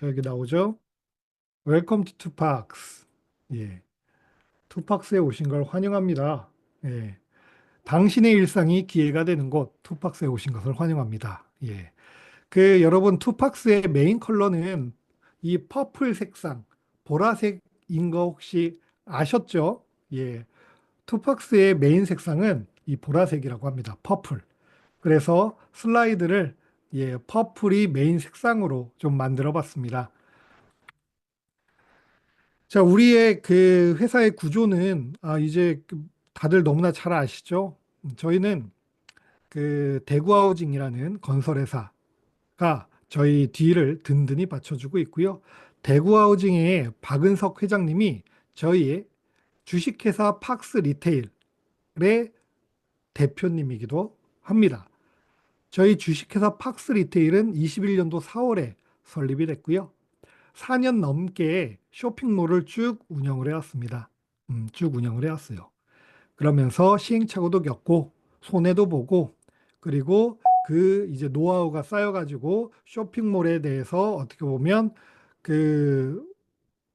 자, 여기 나오죠? Welcome to 투팍스. 예. 투팍스에 오신 걸 환영합니다. 예. 당신의 일상이 기회가 되는 곳, 투팍스에 오신 것을 환영합니다. 예. 여러분, 투팍스의 메인 컬러는 이 퍼플 색상, 보라색인 거 혹시 아셨죠? 예. 투팍스의 메인 색상은 이 보라색이라고 합니다. 퍼플. 그래서 슬라이드를 퍼플이 메인 색상으로 좀 만들어 봤습니다. 자, 우리의 회사의 구조는 이제 다들 너무나 잘 아시죠? 저희는 대구하우징이라는 건설회사가 저희 뒤를 든든히 받쳐주고 있고요. 대구하우징의 박은석 회장님이 저희의 주식회사 팍스 리테일의 대표님이기도 합니다. 저희 주식회사 팍스 리테일은 21년도 4월에 설립이 됐고요. 4년 넘게 쇼핑몰을 쭉 운영을 해왔습니다. 쭉 운영을 해왔어요. 그러면서 시행착오도 겪고 손해도 보고 그리고 이제 노하우가 쌓여가지고 쇼핑몰에 대해서 어떻게 보면 그,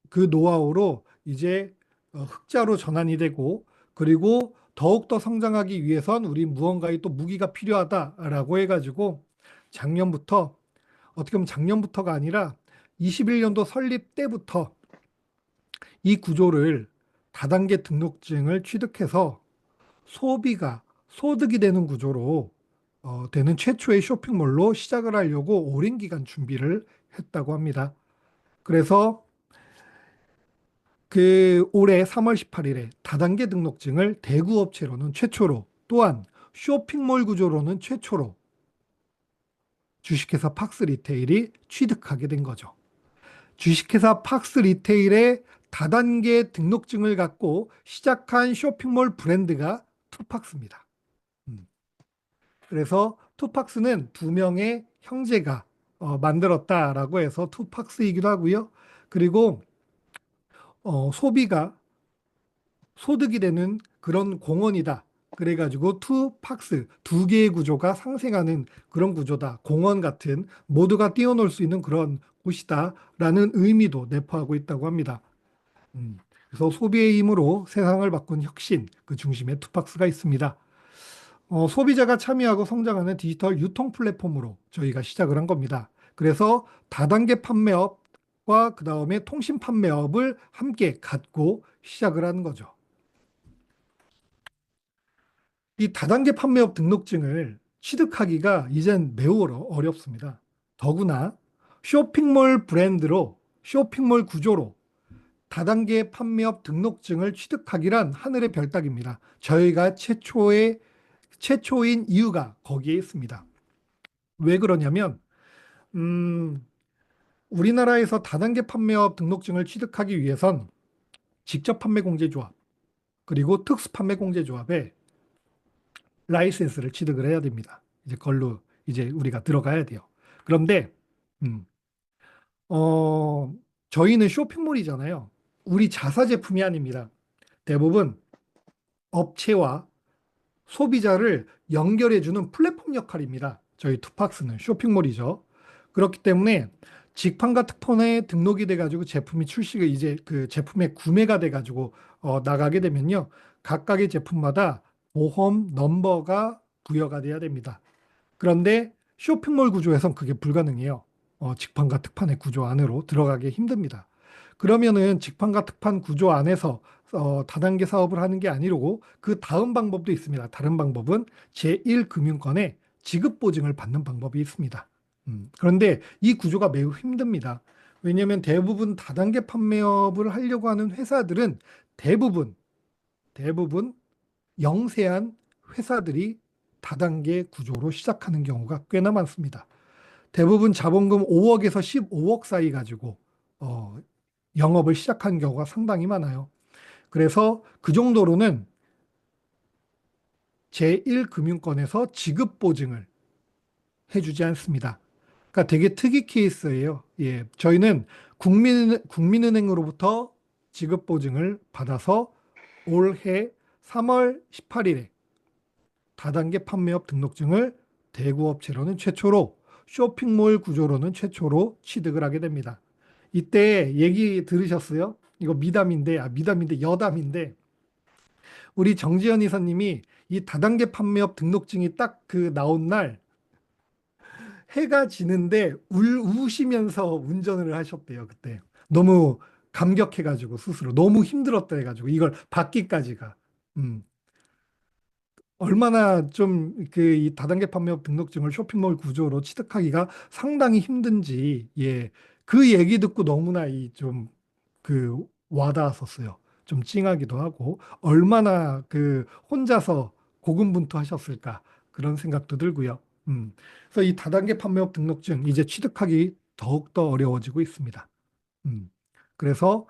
그 노하우로 이제 흑자로 전환이 되고 그리고 더욱더 성장하기 위해선 우리 무언가의 또 무기가 필요하다라고 해가지고 작년부터 어떻게 보면 작년부터가 아니라 21년도 설립 때부터 이 구조를 다단계 등록증을 취득해서 소비가 소득이 되는 구조로 되는 최초의 쇼핑몰로 시작을 하려고 오랜 기간 준비를 했다고 합니다. 그래서 올해 3월 18일에 다단계 등록증을 대구 업체로는 최초로 또한 쇼핑몰 구조로는 최초로 주식회사 팍스 리테일이 취득하게 된 거죠. 주식회사 팍스 리테일의 다단계 등록증을 갖고 시작한 쇼핑몰 브랜드가 투팍스입니다. 그래서 투팍스는 두 명의 형제가 만들었다라고 해서 투팍스이기도 하고요. 그리고 소비가 소득이 되는 그런 공원이다. 그래가지고 투팍스 두 개의 구조가 상생하는 그런 구조다. 공원 같은 모두가 뛰어놀 수 있는 그런 곳이다라는 의미도 내포하고 있다고 합니다. 그래서 소비의 힘으로 세상을 바꾼 혁신 그 중심에 투팍스가 있습니다. 소비자가 참여하고 성장하는 디지털 유통 플랫폼으로 저희가 시작을 한 겁니다. 그래서 다단계 판매업과 그 다음에 통신 판매업을 함께 갖고 시작을 하는 거죠. 이 다단계 판매업 등록증을 취득하기가 이젠 매우 어렵습니다. 더구나 쇼핑몰 브랜드로 쇼핑몰 구조로 다단계 판매업 등록증을 취득하기란 하늘의 별 따기입니다. 저희가 최초인 이유가 거기에 있습니다. 왜 그러냐면 음, 우리나라에서 다단계 판매업 등록증을 취득하기 위해선 직접 판매 공제조합 그리고 특수 판매 공제조합에 라이센스를 취득을 해야 됩니다. 이제 그걸로 이제 우리가 들어가야 돼요. 그런데 음, 어, 저희는 쇼핑몰이잖아요. 우리 자사 제품이 아닙니다. 대부분 업체와 소비자를 연결해주는 플랫폼 역할입니다. 저희 투팍스는 쇼핑몰이죠. 그렇기 때문에 직판과 특판에 등록이 돼가지고 제품이 출시가 이제 그 제품의 구매가 돼가지고 나가게 되면요. 각각의 제품마다 보험 넘버가 부여가 돼야 됩니다. 그런데 쇼핑몰 구조에선 그게 불가능해요. 직판과 특판의 구조 안으로 들어가기 힘듭니다. 그러면은 직판과 특판 구조 안에서 다단계 사업을 하는 게 아니고 그 다음 방법도 있습니다. 다른 방법은 제1금융권의 지급 보증을 받는 방법이 있습니다. 그런데 이 구조가 매우 힘듭니다. 왜냐하면 대부분 다단계 판매업을 하려고 하는 회사들은 대부분 영세한 회사들이 다단계 구조로 시작하는 경우가 꽤나 많습니다. 대부분 자본금 5억에서 15억 사이 가지고 어, 영업을 시작한 경우가 상당히 많아요. 그래서 그 정도로는 제1금융권에서 지급 보증을 해주지 않습니다. 그러니까 되게 특이 케이스예요. 예, 저희는 국민은행으로부터 지급 보증을 받아서 올해 3월 18일에 다단계 판매업 등록증을 대구 업체로는 최초로 쇼핑몰 구조로는 최초로 취득을 하게 됩니다. 이때 얘기 들으셨어요? 이거 미담인데, 미담인데, 여담인데, 우리 정지현 이사님이 이 다단계 판매업 등록증이 딱 그 나온 날, 해가 지는데 우시면서 운전을 하셨대요, 그때. 너무 감격해가지고, 스스로. 너무 힘들었다 해가지고, 이걸 받기까지가. 음. 얼마나 좀 그 이 다단계 판매업 등록증을 쇼핑몰 구조로 취득하기가 상당히 힘든지, 예. 그 얘기 듣고 너무나 이 좀 그 와닿았었어요. 좀 찡하기도 하고, 얼마나 그 혼자서 고군분투하셨을까, 그런 생각도 들고요. 그래서 이 다단계 판매업 등록증 이제 취득하기 더욱더 어려워지고 있습니다. 음. 그래서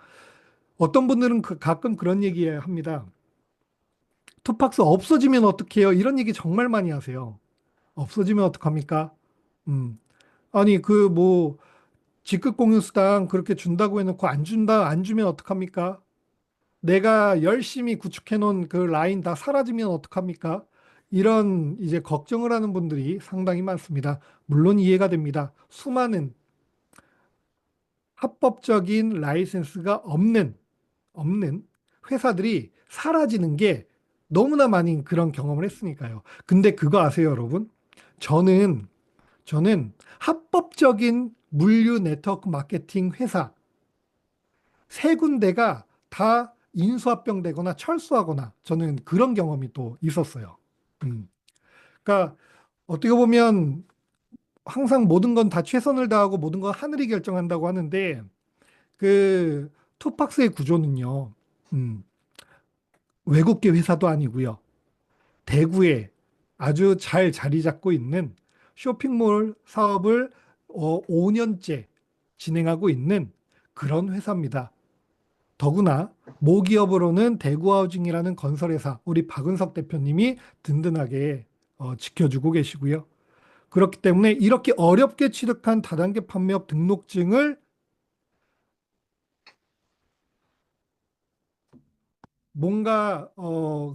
어떤 분들은 가끔 그런 얘기 합니다. 투팍스 없어지면 어떡해요? 이런 얘기 정말 많이 하세요. 없어지면 어떡합니까? 음. 아니, 그 뭐, 직급 공유수당 그렇게 준다고 해놓고 안 주면 어떡합니까? 내가 열심히 구축해 놓은 그 라인 다 사라지면 어떡합니까? 이런 이제 걱정을 하는 분들이 상당히 많습니다. 물론 이해가 됩니다. 수많은 합법적인 라이센스가 없는 회사들이 사라지는 게 너무나 많이 그런 경험을 했으니까요. 근데 그거 아세요, 여러분? 저는, 저는 합법적인 물류 네트워크 마케팅 회사 세 군데가 다 인수합병되거나 철수하거나 저는 그런 경험이 또 있었어요. 음. 그러니까 어떻게 보면 항상 모든 건 다 최선을 다하고 모든 건 하늘이 결정한다고 하는데 그 투팍스의 구조는요. 음, 외국계 회사도 아니고요. 대구에 아주 잘 자리 잡고 있는 쇼핑몰 사업을 5년째 진행하고 있는 그런 회사입니다. 더구나 모기업으로는 대구하우징이라는 건설회사 우리 박은석 대표님이 든든하게 지켜주고 계시고요. 그렇기 때문에 이렇게 어렵게 취득한 다단계 판매업 등록증을 뭔가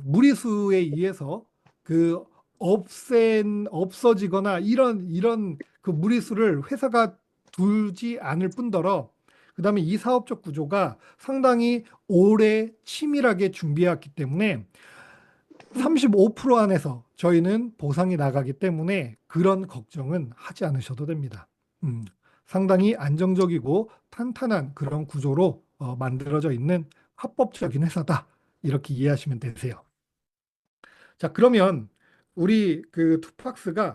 무리수에 의해서 그 없어지거나 이런 그 무리수를 회사가 두지 않을 뿐더러 그다음에 이 사업적 구조가 상당히 오래 치밀하게 준비해왔기 때문에 35% 안에서 저희는 보상이 나가기 때문에 그런 걱정은 하지 않으셔도 됩니다. 음, 상당히 안정적이고 탄탄한 그런 구조로 만들어져 있는 합법적인 회사다. 이렇게 이해하시면 되세요. 자, 그러면 우리 그 투팍스가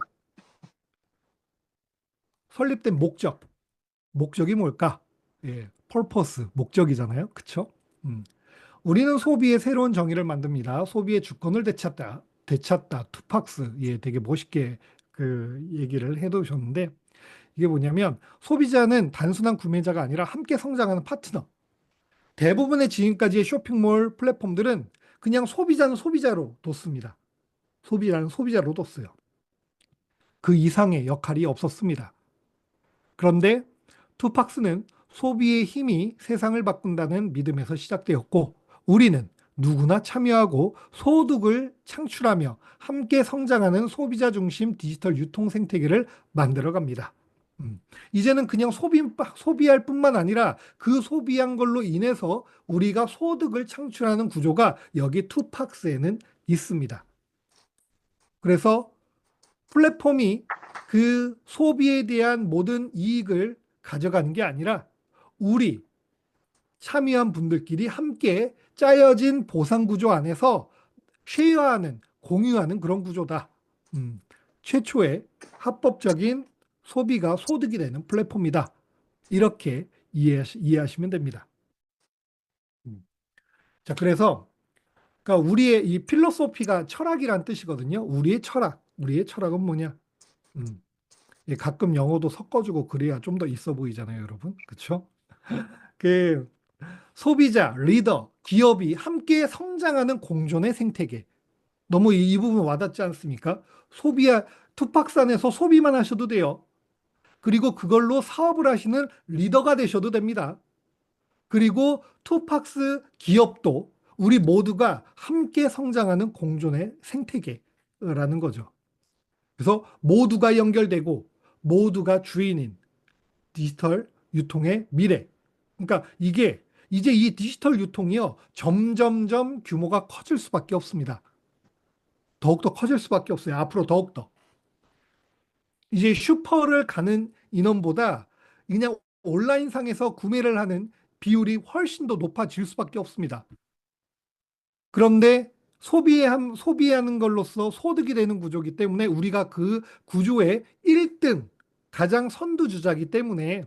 설립된 목적이 뭘까? 예, purpose, 목적이잖아요. 그쵸? 음. 우리는 소비의 새로운 정의를 만듭니다. 소비의 주권을 되찾다. 투팍스. 예, 되게 멋있게 그 얘기를 해두셨는데 이게 뭐냐면 소비자는 단순한 구매자가 아니라 함께 성장하는 파트너. 대부분의 지금까지의 쇼핑몰 플랫폼들은 그냥 소비자는 소비자로 뒀습니다. 소비자는 소비자로 뒀어요. 그 이상의 역할이 없었습니다. 그런데 투팍스는 소비의 힘이 세상을 바꾼다는 믿음에서 시작되었고, 우리는 누구나 참여하고 소득을 창출하며 함께 성장하는 소비자 중심 디지털 유통 생태계를 만들어 갑니다. 이제는 그냥 소비할 뿐만 아니라 그 소비한 걸로 인해서 우리가 소득을 창출하는 구조가 여기 투팍스에는 있습니다. 그래서 플랫폼이 그 소비에 대한 모든 이익을 가져가는 게 아니라 우리 참여한 분들끼리 함께 짜여진 보상 구조 안에서 쉐어하는, 공유하는 그런 구조다. 최초의 합법적인 소비가 소득이 되는 플랫폼이다. 이렇게 이해하시면 됩니다. 음. 자, 그래서 그러니까 우리의 이 필로소피가 철학이란 뜻이거든요. 우리의 철학은 뭐냐? 음. 예, 가끔 영어도 섞어주고 그래야 좀 더 있어 보이잖아요, 여러분. 그렇죠? 그 소비자, 리더, 기업이 함께 성장하는 공존의 생태계. 너무 이 부분 와닿지 않습니까? 소비야 투팍산에서 소비만 하셔도 돼요. 그리고 그걸로 사업을 하시는 리더가 되셔도 됩니다. 그리고 투팍스 기업도 우리 모두가 함께 성장하는 공존의 생태계라는 거죠. 그래서 모두가 연결되고 모두가 주인인 디지털 유통의 미래. 그러니까 이게 이제 이 디지털 유통이요. 점점점 규모가 커질 수밖에 없습니다. 더욱더 커질 수밖에 없어요. 앞으로 더욱더. 이제 슈퍼를 가는 인원보다 그냥 온라인상에서 구매를 하는 비율이 훨씬 더 높아질 수밖에 없습니다. 그런데 소비하는 걸로써 소득이 되는 구조이기 때문에 우리가 그 구조의 1등, 가장 선두주자이기 때문에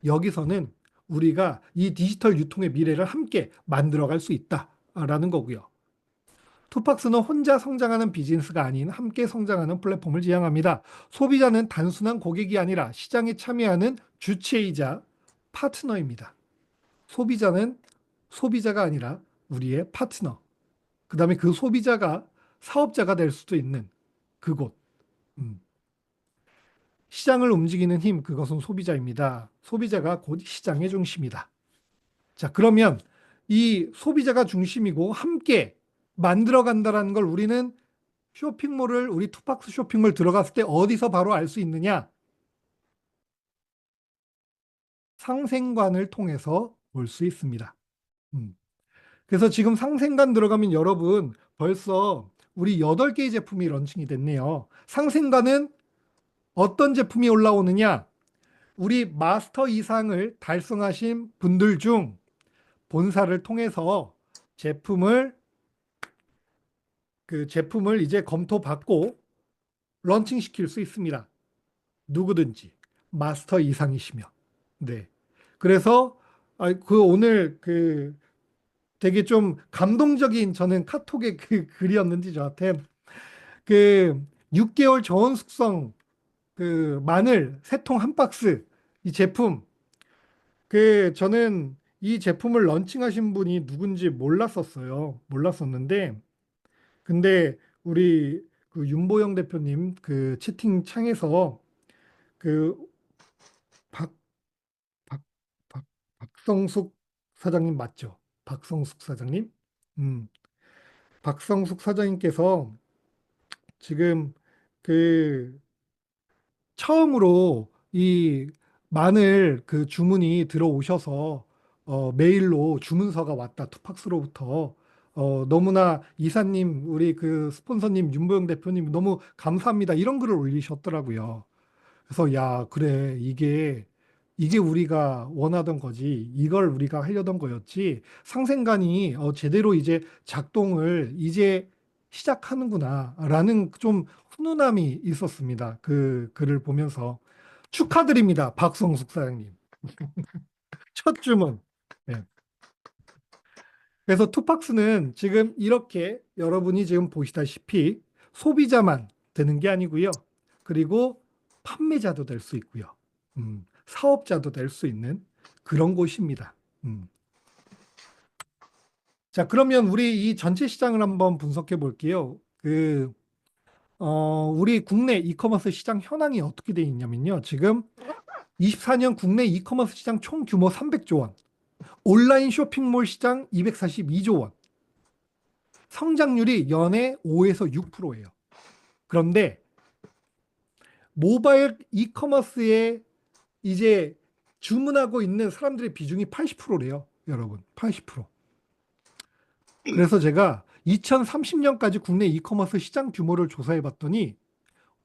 여기서는 우리가 이 디지털 유통의 미래를 함께 만들어갈 수 있다라는 거고요. 투팍스는 혼자 성장하는 비즈니스가 아닌 함께 성장하는 플랫폼을 지향합니다. 소비자는 단순한 고객이 아니라 시장에 참여하는 주체이자 파트너입니다. 소비자는 소비자가 아니라 우리의 파트너. 그 다음에 그 소비자가 사업자가 될 수도 있는 그곳. 음. 시장을 움직이는 힘, 그것은 소비자입니다. 소비자가 곧 시장의 중심이다. 자, 그러면 이 소비자가 중심이고 함께 만들어 간다라는 걸 우리는 우리 투팍스 쇼핑몰 들어갔을 때 어디서 바로 알 수 있느냐? 상생관을 통해서 볼 수 있습니다. 음. 그래서 지금 상생관 들어가면 여러분 벌써 우리 8개의 제품이 런칭이 됐네요. 상생관은 어떤 제품이 올라오느냐? 우리 마스터 이상을 달성하신 분들 중 본사를 통해서 제품을 제품을 이제 검토받고 런칭시킬 수 있습니다. 누구든지 마스터 이상이시면. 네. 그래서 오늘 되게 좀 감동적인 저는 카톡의 그 글이었는지 저한테 그 6개월 저온 숙성 마늘 세 통 한 박스 이 제품 저는 이 제품을 런칭하신 분이 누군지 몰랐었어요. 몰랐었는데 근데 우리 윤보영 대표님 채팅창에서 그 박, 박, 박성숙 사장님 맞죠? 박성숙 사장님? 음, 박성숙 사장님께서 지금 그 처음으로 이 마늘 주문이 들어오셔서 메일로 주문서가 왔다. 투팍스로부터. 너무나 이사님, 우리 스폰서님, 윤보영 대표님 너무 감사합니다. 이런 글을 올리셨더라고요. 그래서 야, 그래. 이게 우리가 원하던 거지. 이걸 우리가 하려던 거였지. 상생관이 제대로 이제 작동을 이제 시작하는구나라는 좀 훈훈함이 있었습니다. 그 글을 보면서 축하드립니다. 박성숙 사장님. 첫 주문. 네. 그래서 투팍스는 지금 이렇게 여러분이 지금 보시다시피 소비자만 되는 게 아니고요. 그리고 판매자도 될 수 있고요. 사업자도 될 수 있는 그런 곳입니다. 자, 그러면 우리 이 전체 시장을 한번 분석해 볼게요. 우리 국내 이커머스 시장 현황이 어떻게 되어 있냐면요. 지금 24년 국내 이커머스 시장 총 규모 300조 원, 온라인 쇼핑몰 시장 242조 원, 성장률이 연에 5에서 6%예요. 그런데 모바일 이커머스에 이제 주문하고 있는 사람들의 비중이 80%래요. 여러분, 80%. 그래서 제가 2030년까지 국내 이커머스 시장 규모를 조사해 봤더니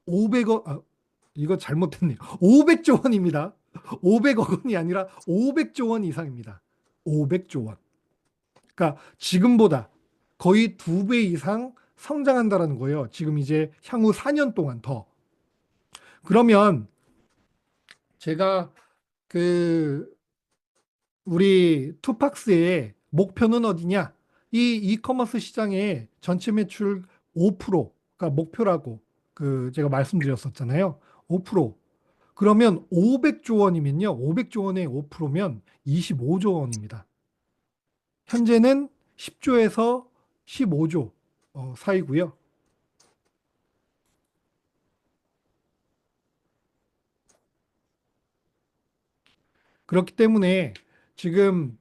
500억, 이거 잘못했네요. 500조 원입니다. 500억 원이 아니라 500조 원 이상입니다. 500조 원. 그러니까 지금보다 거의 2배 이상 성장한다라는 거예요. 지금 이제 향후 4년 동안 더. 그러면 제가 그 우리 투팍스의 목표는 어디냐? 이 이커머스 시장의 전체 매출 5%가 목표라고 제가 말씀드렸었잖아요. 5%. 그러면 500조 원이면요. 500조 원의 5%면 25조 원입니다. 현재는 10조에서 15조 사이고요. 그렇기 때문에 지금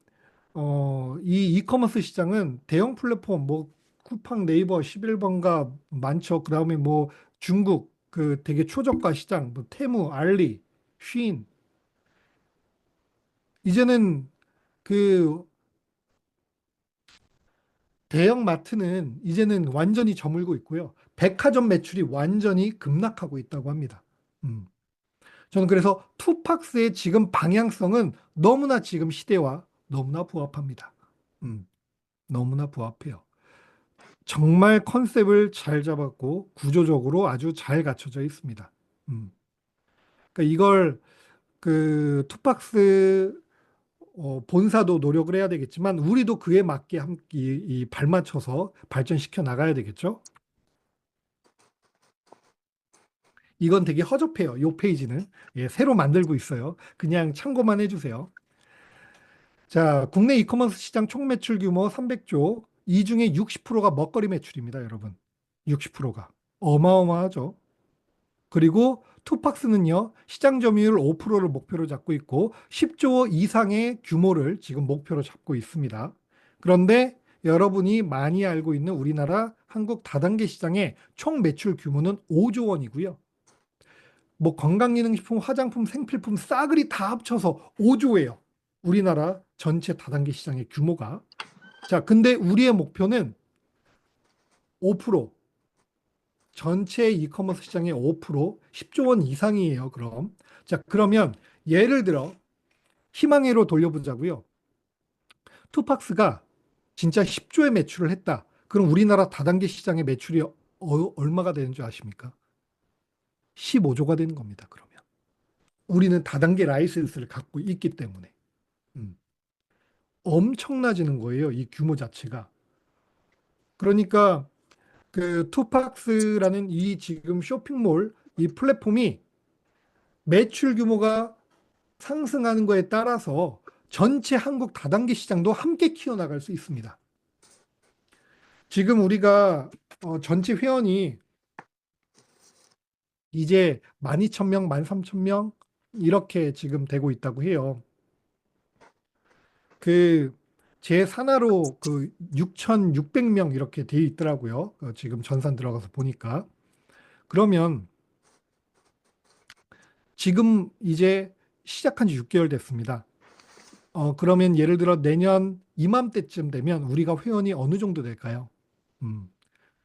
이 이커머스 시장은 대형 플랫폼 뭐 쿠팡, 네이버, 11번가 많죠. 그다음에 뭐 중국 되게 초저가 시장 뭐 테무, 알리, 쉬인 이제는 그 대형 마트는 이제는 완전히 저물고 있고요. 백화점 매출이 완전히 급락하고 있다고 합니다. 음. 저는 그래서 투팍스의 지금 방향성은 너무나 지금 시대와 너무나 부합합니다. 음. 너무나 부합해요. 정말 컨셉을 잘 잡았고 구조적으로 아주 잘 갖춰져 있습니다. 음. 그러니까 이걸 그 투팍스 본사도 노력을 해야 되겠지만 우리도 그에 맞게 이 발맞춰서 발전시켜 나가야 되겠죠. 이건 되게 허접해요. 이 페이지는. 예, 새로 만들고 있어요. 그냥 참고만 해주세요. 자, 국내 이커머스 시장 총 매출 규모 300조. 이 중에 60%가 먹거리 매출입니다, 여러분. 60%가. 어마어마하죠. 그리고 투팍스는요, 시장 점유율 5%를 목표로 잡고 있고 10조 이상의 규모를 지금 목표로 잡고 있습니다. 그런데 여러분이 많이 알고 있는 우리나라 한국 다단계 시장의 총 매출 규모는 5조 원이고요. 뭐 건강기능식품, 화장품, 생필품 싸그리 다 합쳐서 5조예요. 우리나라 전체 다단계 시장의 규모가. 자, 근데 우리의 목표는 5%, 전체 이커머스 시장의 5%, 10조 원 이상이에요, 그럼. 자, 그러면 예를 들어 희망회로 돌려보자고요. 투팍스가 진짜 10조의 매출을 했다. 그럼 우리나라 다단계 시장의 매출이 얼마가 되는 줄 아십니까? 15조가 되는 겁니다, 그러면. 우리는 다단계 라이센스를 갖고 있기 때문에. 음. 엄청나지는 거예요, 이 규모 자체가. 그러니까 그 투팍스라는 이 지금 쇼핑몰 이 플랫폼이 매출 규모가 상승하는 거에 따라서 전체 한국 다단계 시장도 함께 키워나갈 수 있습니다. 지금 우리가 전체 회원이 이제 12,000명, 13,000명 이렇게 지금 되고 있다고 해요. 그 제 산하로 그 6,600명 이렇게 돼 있더라고요. 지금 전산 들어가서 보니까. 그러면 지금 이제 시작한 지 6개월 됐습니다. 그러면 예를 들어 내년 이맘때쯤 되면 우리가 회원이 어느 정도 될까요? 음.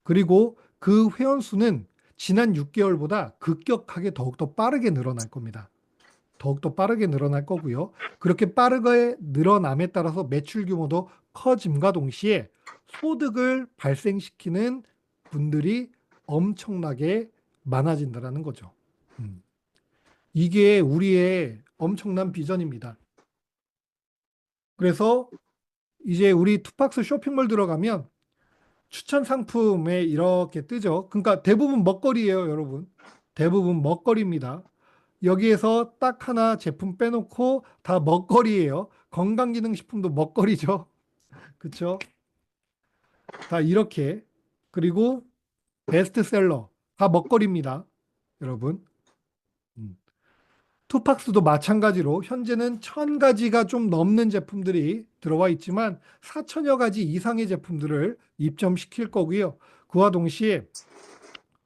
그리고 그 회원 수는 지난 6개월보다 급격하게 더욱더 빠르게 늘어날 겁니다. 더욱더 빠르게 늘어날 거고요. 그렇게 빠르게 늘어남에 따라서 매출 규모도 커짐과 동시에 소득을 발생시키는 분들이 엄청나게 많아진다는 거죠. 음. 이게 우리의 엄청난 비전입니다. 그래서 이제 우리 투팍스 쇼핑몰 들어가면 추천 상품에 이렇게 뜨죠. 그러니까 대부분 먹거리예요, 여러분. 대부분 먹거리입니다. 여기에서 딱 하나 제품 빼놓고 다 먹거리예요. 건강기능식품도 먹거리죠. 그쵸? 다 이렇게. 그리고 베스트셀러 다 먹거리입니다, 여러분. 음. 투팍스도 마찬가지로 현재는 1,000가지가 좀 넘는 제품들이 들어와 있지만 4천여 가지 이상의 제품들을 입점시킬 거고요. 그와 동시에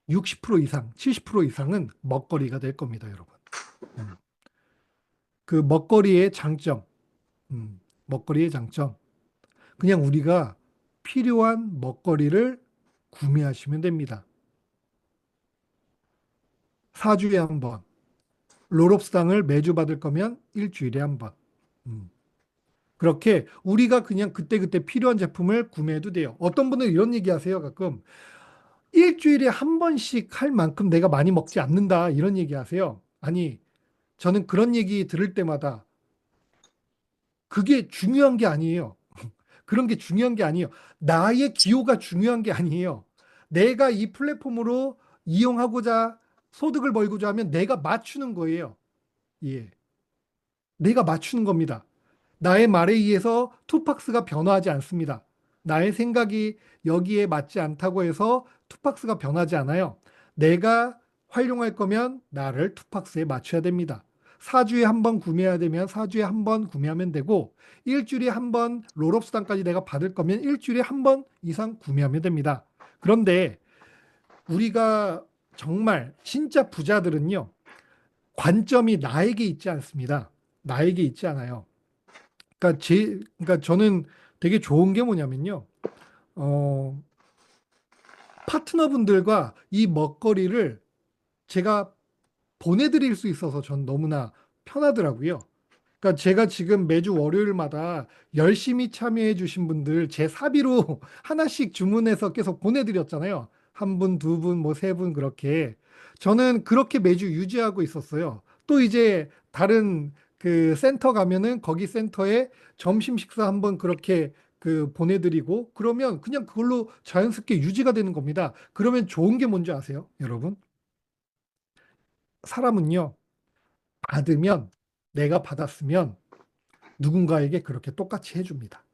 60% 이상, 70% 이상은 먹거리가 될 겁니다, 여러분. 음. 그 먹거리의 장점, 먹거리의 장점. 그냥 우리가 필요한 먹거리를 구매하시면 됩니다. 4주에 한 번. 롤업스당을 매주 받을 거면 일주일에 한 번. 음. 그렇게 우리가 그냥 그때그때 필요한 제품을 구매해도 돼요. 어떤 분은 이런 얘기 하세요, 가끔. 일주일에 한 번씩 할 만큼 내가 많이 먹지 않는다. 이런 얘기 하세요. 아니, 저는 그런 얘기 들을 때마다 그게 중요한 게 아니에요. 그런 게 중요한 게 아니에요. 나의 기호가 중요한 게 아니에요. 내가 이 플랫폼으로 이용하고자 소득을 벌고자 하면 내가 맞추는 거예요. 예. 내가 맞추는 겁니다. 나의 말에 의해서 투팍스가 변화하지 않습니다. 나의 생각이 여기에 맞지 않다고 해서 투팍스가 변하지 않아요. 내가 활용할 거면 나를 투팍스에 맞춰야 됩니다. 4주에 한 번 구매해야 되면 4주에 한 번 구매하면 되고 일주일에 한 번 롤업수당까지 내가 받을 거면 일주일에 한 번 이상 구매하면 됩니다. 그런데 우리가 정말 진짜 부자들은요. 관점이 나에게 있지 않습니다. 나에게 있지 않아요. 그러니까 저는 되게 좋은 게 뭐냐면요. 어, 파트너분들과 이 먹거리를 제가 보내드릴 수 있어서 전 너무나 편하더라고요. 그러니까 제가 지금 매주 월요일마다 열심히 참여해 주신 분들 제 사비로 하나씩 주문해서 계속 보내드렸잖아요. 한 분, 두 분, 뭐 세 분 그렇게. 저는 그렇게 매주 유지하고 있었어요. 또 이제 다른 그 센터 가면은 거기 센터에 점심 식사 한번 그렇게 그 보내드리고 그러면 그냥 그걸로 자연스럽게 유지가 되는 겁니다. 그러면 좋은 게 뭔지 아세요, 여러분? 사람은요, 받으면 내가 받았으면 누군가에게 그렇게 똑같이 해줍니다.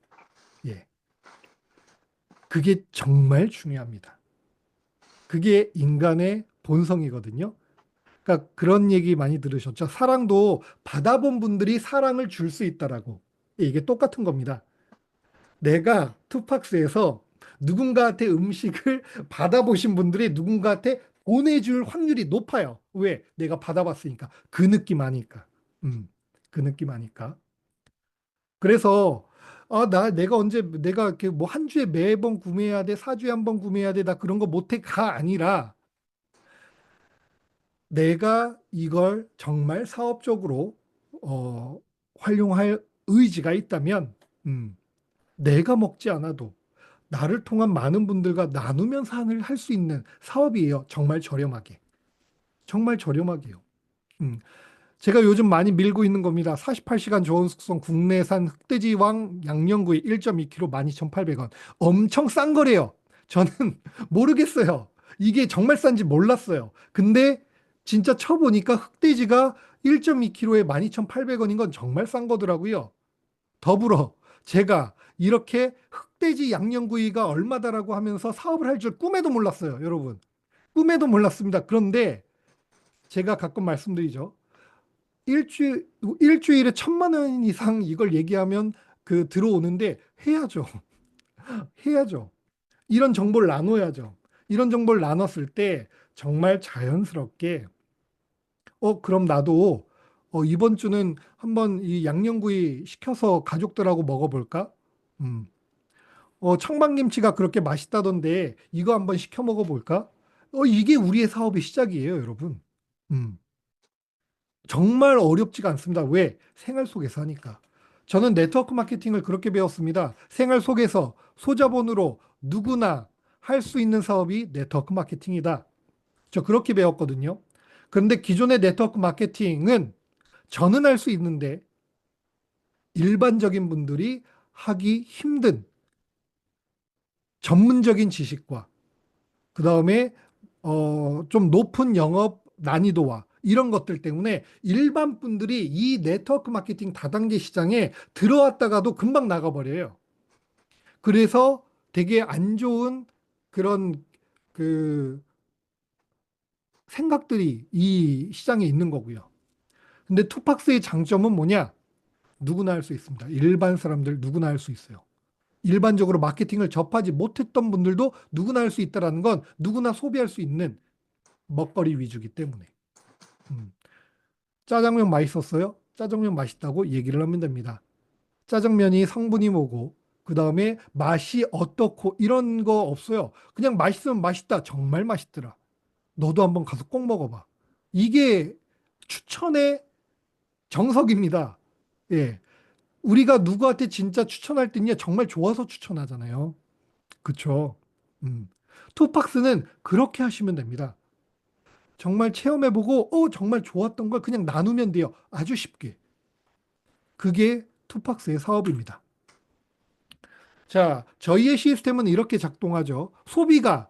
예. 그게 정말 중요합니다. 그게 인간의 본성이거든요. 그러니까 그런 얘기 많이 들으셨죠? 사랑도 받아본 분들이 사랑을 줄 수 있다라고. 예, 이게 똑같은 겁니다. 내가 투팍스에서 누군가한테 음식을 받아보신 분들이 누군가한테 보내줄 확률이 높아요. 왜? 내가 받아봤으니까. 그 느낌 아니까. 그 느낌 아니까. 그래서 내가 언제 내가 이렇게 뭐 한 주에 매번 구매해야 돼, 4주에 한 번 구매해야 돼, 나 그런 거 못해가 아니라 내가 이걸 정말 사업적으로 어, 활용할 의지가 있다면 음, 내가 먹지 않아도 나를 통한 많은 분들과 나누면 상을 할 수 있는 사업이에요. 정말 저렴하게. 정말 저렴하게요. 음. 제가 요즘 많이 밀고 있는 겁니다. 48시간 저온 숙성 국내산 흑돼지왕 양념구이 1.2kg 12,800원. 엄청 싼 거래요. 저는 모르겠어요. 이게 정말 싼지 몰랐어요. 근데 진짜 쳐보니까 흑돼지가 1.2kg에 12,800원인 건 정말 싼 거더라고요. 더불어 제가 이렇게 흑돼지 양념구이가 얼마다라고 하면서 사업을 할 줄 꿈에도 몰랐어요, 여러분. 꿈에도 몰랐습니다. 그런데 제가 가끔 말씀드리죠. 일주일에 1,000만 원 이상 이걸 얘기하면 그 들어오는데 해야죠. 해야죠. 이런 정보를 나눠야죠. 이런 정보를 나눴을 때 정말 자연스럽게 그럼 나도 이번 주는 한번 이 양념구이 시켜서 가족들하고 먹어볼까? 음. 청방김치가 그렇게 맛있다던데 이거 한번 시켜 먹어볼까? 이게 우리의 사업의 시작이에요, 여러분. 음. 정말 어렵지가 않습니다. 왜? 생활 속에서 하니까. 저는 네트워크 마케팅을 그렇게 배웠습니다. 생활 속에서 소자본으로 누구나 할 수 있는 사업이 네트워크 마케팅이다. 저 그렇게 배웠거든요. 그런데 기존의 네트워크 마케팅은 저는 할 수 있는데 일반적인 분들이 하기 힘든 전문적인 지식과 그 다음에 좀 높은 영업 난이도와 이런 것들 때문에 일반 분들이 이 네트워크 마케팅 다단계 시장에 들어왔다가도 금방 나가버려요. 그래서 되게 안 좋은 그런 그 생각들이 이 시장에 있는 거고요. 근데 투팍스의 장점은 뭐냐? 누구나 할 수 있습니다. 일반 사람들 누구나 할 수 있어요. 일반적으로 마케팅을 접하지 못했던 분들도 누구나 할 수 있다는 건 누구나 소비할 수 있는 먹거리 위주기 때문에. 음. 짜장면 맛있었어요? 짜장면 맛있다고 얘기를 하면 됩니다. 짜장면이 성분이 뭐고, 그 다음에 맛이 어떻고, 이런 거 없어요. 그냥 맛있으면 맛있다. 정말 맛있더라. 너도 한번 가서 꼭 먹어봐. 이게 추천의 정석입니다. 예. 우리가 누구한테 진짜 추천할 때는 정말 좋아서 추천하잖아요. 그쵸? 음. 투팍스는 그렇게 하시면 됩니다. 정말 체험해보고, 정말 좋았던 걸 그냥 나누면 돼요. 아주 쉽게. 그게 투팍스의 사업입니다. 자, 저희의 시스템은 이렇게 작동하죠. 소비가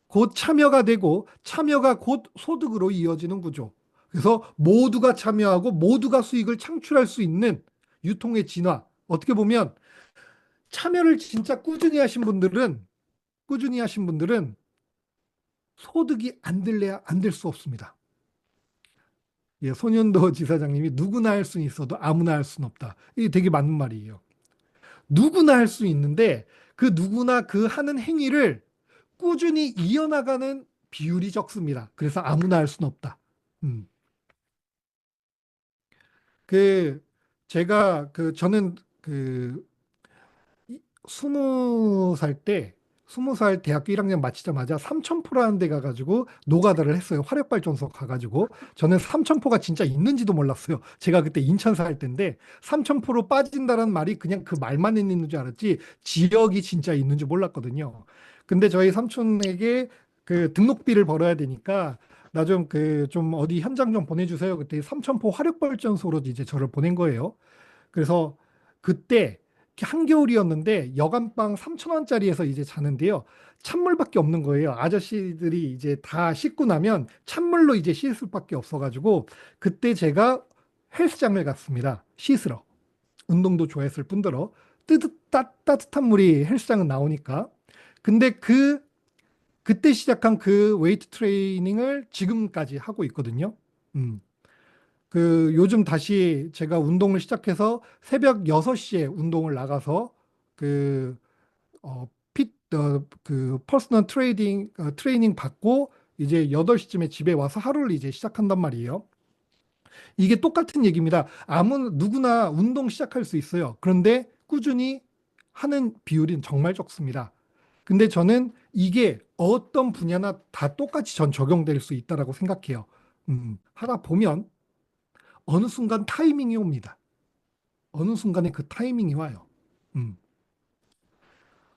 곧 참여가 되고 참여가 곧 소득으로 이어지는 구조. 그래서 모두가 참여하고 모두가 수익을 창출할 수 있는 유통의 진화. 어떻게 보면 참여를 진짜 꾸준히 하신 분들은 소득이 안 들래야 안 될 수 없습니다. 예, 손현도 지사장님이 누구나 할 수는 있어도 아무나 할 수는 없다. 이게 되게 맞는 말이에요. 누구나 할 수 있는데 그 누구나 그 하는 행위를 꾸준히 이어나가는 비율이 적습니다. 그래서 아무나 할 수는 없다. 음. 그 저는 그 20살 때, 20살 대학교 1학년 마치자마자 삼천포라는 데 가가지고 노가다를 했어요. 화력발전소 가가지고. 저는 삼천포가 진짜 있는지도 몰랐어요. 제가 그때 인천 살 때인데, 삼천포로 빠진다는 말이 그냥 그 말만 있는 줄 알았지, 지역이 진짜 있는 줄 몰랐거든요. 근데 저희 삼촌에게 그 등록비를 벌어야 되니까, 나 좀 좀 어디 현장 좀 보내주세요. 그때 삼천포 화력발전소로 이제 저를 보낸 거예요. 그래서 그때 한겨울이었는데 여간방 3천 원짜리에서 이제 자는데요. 찬물밖에 없는 거예요. 아저씨들이 이제 다 씻고 나면 찬물로 이제 씻을 수밖에 없어가지고 그때 제가 헬스장을 갔습니다. 씻으러. 운동도 좋아했을 뿐더러 따뜻한 물이 헬스장은 나오니까. 근데 그때 시작한 그 웨이트 트레이닝을 지금까지 하고 있거든요. 음. 요즘 다시 제가 운동을 시작해서 새벽 6시에 운동을 나가서 그, 퍼스널 트레이닝 받고 이제 8시쯤에 집에 와서 하루를 이제 시작한단 말이에요. 이게 똑같은 얘기입니다. 누구나 운동 시작할 수 있어요. 그런데 꾸준히 하는 비율은 정말 적습니다. 근데 저는 이게 어떤 분야나 다 똑같이 전 적용될 수 있다라고 생각해요. 하다 보면 어느 순간 타이밍이 옵니다. 어느 순간에 그 타이밍이 와요. 음.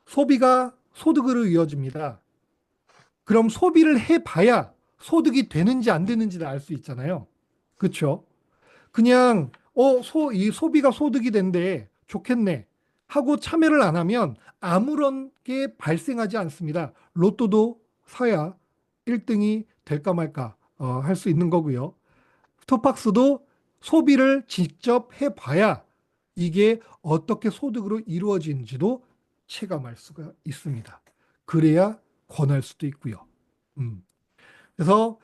소비가 소득으로 이어집니다. 그럼 소비를 해봐야 소득이 되는지 안 되는지를 알 수 있잖아요. 그렇죠? 그냥 이 소비가 소득이 된대 좋겠네 하고 참여를 안 하면 아무런 게 발생하지 않습니다. 로또도 사야 1등이 될까 말까 할 수 있는 거고요. 스토팍스도 소비를 직접 해봐야 이게 어떻게 소득으로 이루어지는지도 체감할 수가 있습니다. 그래야 권할 수도 있고요. 음. 그래서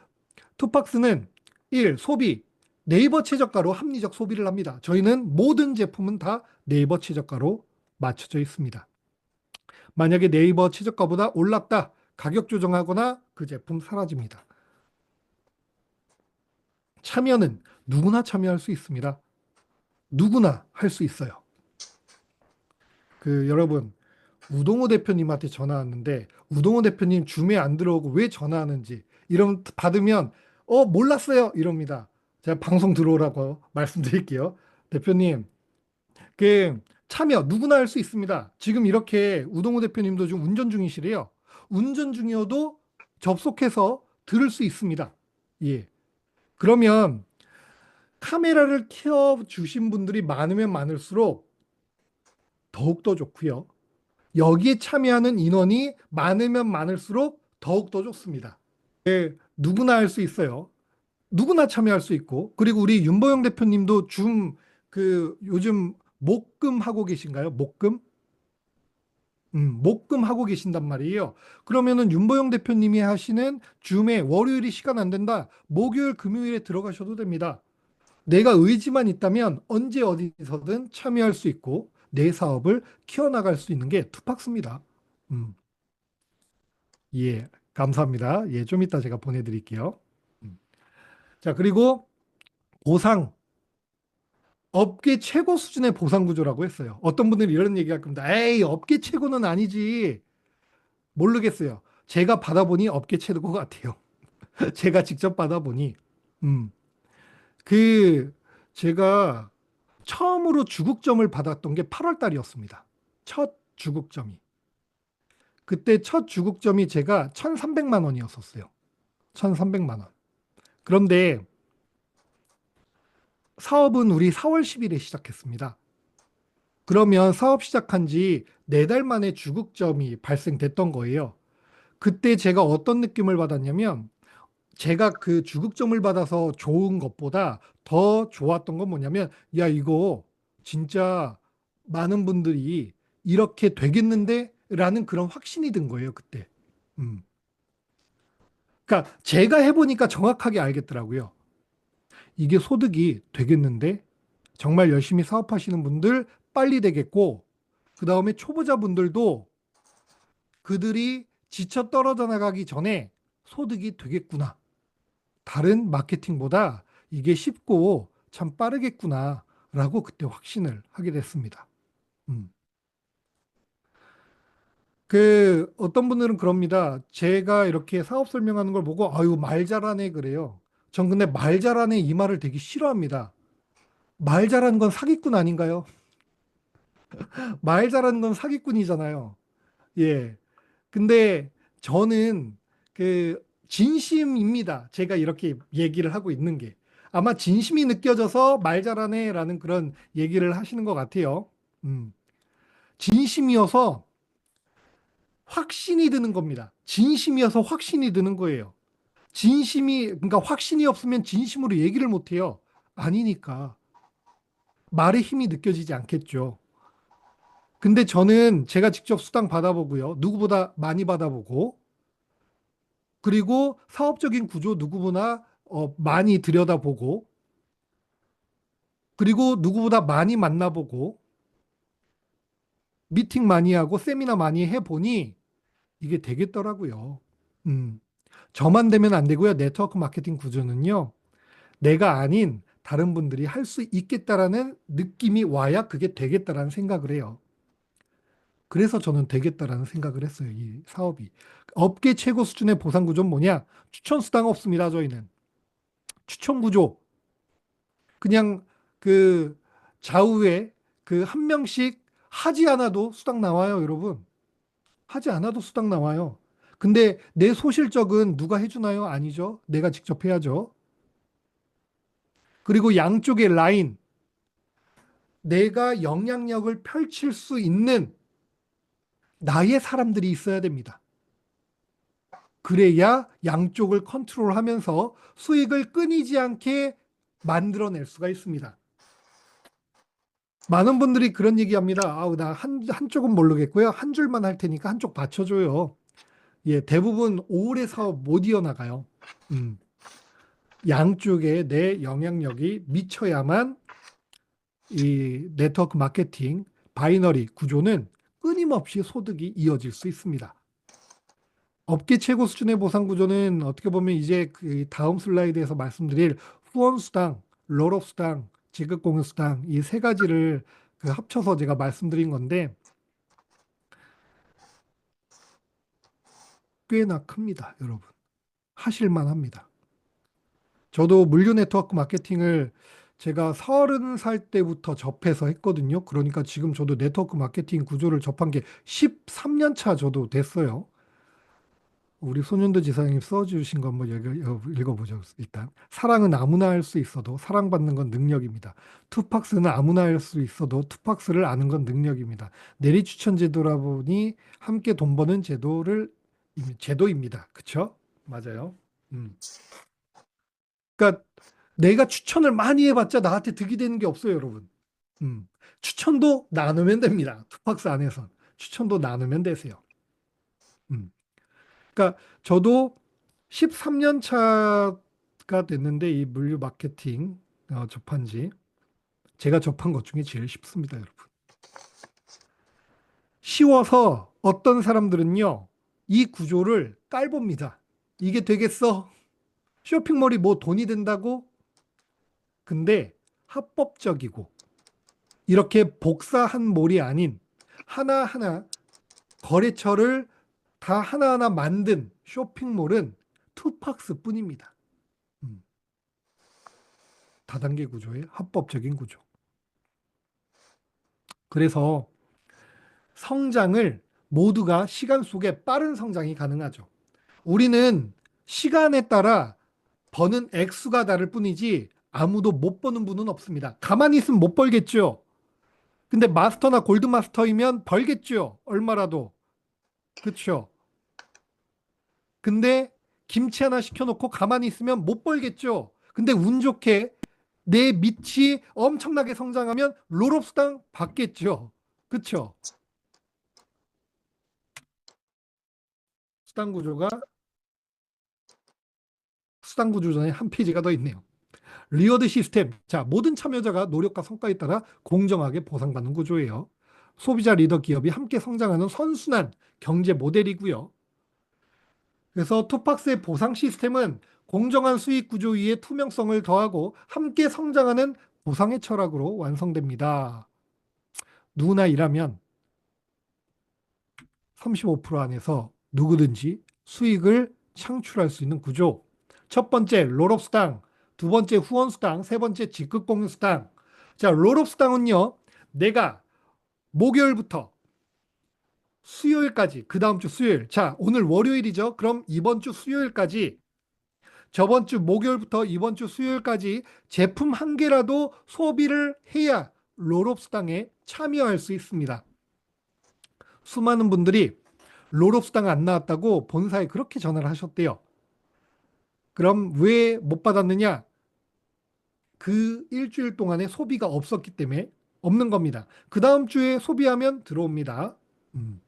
투팍스는 1. 소비. 네이버 최저가로 합리적 소비를 합니다. 저희는 모든 제품은 다 네이버 최저가로 맞춰져 있습니다. 만약에 네이버 최저가보다 올랐다. 가격 조정하거나 그 제품 사라집니다. 참여는 누구나 참여할 수 있습니다. 누구나 할 수 있어요. 여러분, 우동호 대표님한테 전화 왔는데, 우동호 대표님 줌에 안 들어오고 왜 전화하는지, 이런 받으면, 몰랐어요. 이럽니다. 제가 방송 들어오라고 말씀드릴게요. 대표님, 참여 누구나 할 수 있습니다. 지금 이렇게 우동호 대표님도 지금 운전 중이시래요. 운전 중이어도 접속해서 들을 수 있습니다. 예. 그러면 카메라를 켜 주신 분들이 많으면 많을수록 더욱더 좋고요. 여기에 참여하는 인원이 많으면 많을수록 더욱더 좋습니다. 누구나 할 수 있어요. 누구나 참여할 수 있고, 그리고 우리 윤보영 대표님도 요즘 목금 하고 계신가요? 목금? 목금 하고 계신단 말이에요. 그러면은 윤보영 대표님이 하시는 줌에 월요일이 시간 안 된다. 목요일, 금요일에 들어가셔도 됩니다. 내가 의지만 있다면 언제 어디서든 참여할 수 있고 내 사업을 키워나갈 수 있는 게 투팍스입니다. 음, 예, 감사합니다. 예, 좀 이따 제가 보내드릴게요. 음. 자, 그리고 보상, 업계 최고 수준의 보상 구조라고 했어요. 어떤 분들이 이런 얘기 할 겁니다. 에이, 업계 최고는 아니지. 모르겠어요. 제가 받아보니 업계 최고 같아요. 제가 직접 받아보니. 음, 그, 제가 처음으로 주국점을 받았던 게 8월 달이었습니다. 첫 주국점이. 그때 첫 주국점이 제가 1,300만 원이었었어요. 1,300만 원. 그런데 사업은 우리 4월 10일에 시작했습니다. 그러면 사업 시작한 지 4달 만에 주국점이 발생됐던 거예요. 그때 제가 어떤 느낌을 받았냐면 제가 그 주국점을 받아서 좋은 것보다 더 좋았던 건 뭐냐면 야, 이거 진짜 많은 분들이 이렇게 되겠는데? 라는 그런 확신이 든 거예요, 그때. 음. 그러니까 제가 해보니까 정확하게 알겠더라고요. 이게 소득이 되겠는데? 정말 열심히 사업하시는 분들 빨리 되겠고, 그 다음에 초보자분들도 그들이 지쳐 떨어져 나가기 전에 소득이 되겠구나. 다른 마케팅보다 이게 쉽고 참 빠르겠구나 라고 그때 확신을 하게 됐습니다. 음. 어떤 분들은 그럽니다. 제가 이렇게 사업 설명하는 걸 보고, 아유, 말 잘하네, 그래요. 전 근데 말 잘하네 이 말을 되게 싫어합니다. 말 잘하는 건 사기꾼 아닌가요? 말 잘하는 건 사기꾼이잖아요. 예. 근데 저는 진심입니다. 제가 이렇게 얘기를 하고 있는 게. 아마 진심이 느껴져서 말 잘하네라는 그런 얘기를 하시는 것 같아요. 음. 진심이어서 확신이 드는 겁니다. 진심이어서 확신이 드는 거예요. 그러니까 확신이 없으면 진심으로 얘기를 못 해요. 아니니까. 말의 힘이 느껴지지 않겠죠. 근데 저는 제가 직접 수당 받아보고요. 누구보다 많이 받아보고, 그리고 사업적인 구조 누구보다 많이 들여다보고, 그리고 누구보다 많이 만나보고, 미팅 많이 하고, 세미나 많이 해보니 이게 되겠더라고요. 음. 저만 되면 안 되고요. 네트워크 마케팅 구조는요. 내가 아닌 다른 분들이 할 수 있겠다라는 느낌이 와야 그게 되겠다라는 생각을 해요. 그래서 저는 되겠다라는 생각을 했어요. 이 사업이. 업계 최고 수준의 보상 구조는 뭐냐? 추천 수당 없습니다. 저희는. 추천 구조. 그냥 그 좌우에 한 명씩 하지 않아도 수당 나와요, 여러분. 하지 않아도 수당 나와요. 근데 내 소실적은 누가 해주나요? 아니죠. 내가 직접 해야죠. 그리고 양쪽의 라인, 내가 영향력을 펼칠 수 있는 나의 사람들이 있어야 됩니다. 그래야 양쪽을 컨트롤하면서 수익을 끊이지 않게 만들어낼 수가 있습니다. 많은 분들이 그런 얘기합니다. 아우, 한쪽은 모르겠고요. 한 줄만 할 테니까 한쪽 받쳐줘요. 예, 대부분 오래 사업 못 이어나가요. 음, 양쪽에 내 영향력이 미쳐야만 이 네트워크 마케팅 바이너리 구조는 끊임없이 소득이 이어질 수 있습니다. 업계 최고 수준의 보상 구조는 어떻게 보면 이제 그 다음 슬라이드에서 말씀드릴 후원 수당, 롤업 수당, 지급 공유 수당 이 세 가지를 합쳐서 제가 말씀드린 건데 꽤나 큽니다, 여러분. 하실만 합니다. 저도 물류 네트워크 마케팅을 제가 30살 때부터 접해서 했거든요. 그러니까 지금 저도 네트워크 마케팅 구조를 접한 게 13년 차 저도 됐어요. 우리 손윤도 지사님 써주신 거 한번 읽어보죠. 일단 사랑은 아무나 할 수 있어도 사랑받는 건 능력입니다. 투팍스는 아무나 할 수 있어도 투팍스를 아는 건 능력입니다. 내리 추천 제도라 보니 함께 돈 버는 제도입니다. 그쵸? 맞아요. 음. 그러니까 내가 추천을 많이 해봤자 나한테 득이 되는 게 없어요, 여러분. 음. 추천도 나누면 됩니다. 투팍스 안에서 추천도 나누면 되세요. 음. 그러니까 저도 13년 차가 됐는데 이 물류 마케팅 접한 지 제가 접한 것 중에 제일 쉽습니다, 여러분. 쉬워서 어떤 사람들은요, 이 구조를 깔봅니다. 이게 되겠어? 쇼핑몰이 뭐 돈이 된다고? 근데 합법적이고 이렇게 복사한 몰이 아닌 하나하나 거래처를 다 하나하나 만든 쇼핑몰은 투팍스 뿐입니다. 음, 다단계 구조의 합법적인 구조. 그래서 성장을 모두가 시간 속에 빠른 성장이 가능하죠. 우리는 시간에 따라 버는 액수가 다를 뿐이지 아무도 못 버는 분은 없습니다. 가만히 있으면 못 벌겠죠. 근데 마스터나 골드 마스터이면 벌겠죠. 얼마라도. 그렇죠. 근데 김치 하나 시켜놓고 가만히 있으면 못 벌겠죠. 근데 운 좋게 내 밑이 엄청나게 성장하면 롤업 수당 받겠죠. 그렇죠. 수당 구조가 수당 구조 전에 한 페이지가 더 있네요. 리워드 시스템. 자, 모든 참여자가 노력과 성과에 따라 공정하게 보상받는 구조예요. 소비자 리더 기업이 함께 성장하는 선순환 경제 모델이고요. 그래서 투팍스의 보상 시스템은 공정한 수익 구조 위에 투명성을 더하고 함께 성장하는 보상의 철학으로 완성됩니다. 누구나 일하면 35% 안에서 누구든지 수익을 창출할 수 있는 구조. 첫 번째, 롤업수당. 두 번째, 후원수당. 세 번째, 직급공유수당. 자, 롤업수당은요, 내가 목요일부터 수요일까지, 그 다음 주 수요일. 자, 오늘 월요일이죠. 그럼 이번 주 수요일까지, 저번 주 목요일부터 이번 주 수요일까지 제품 한 개라도 소비를 해야 롤업수당에 참여할 수 있습니다. 수많은 분들이 롤업수당 안 나왔다고 본사에 그렇게 전화를 하셨대요. 그럼 왜 못 받았느냐? 그 일주일 동안에 소비가 없었기 때문에 없는 겁니다. 그 다음 주에 소비하면 들어옵니다. 음.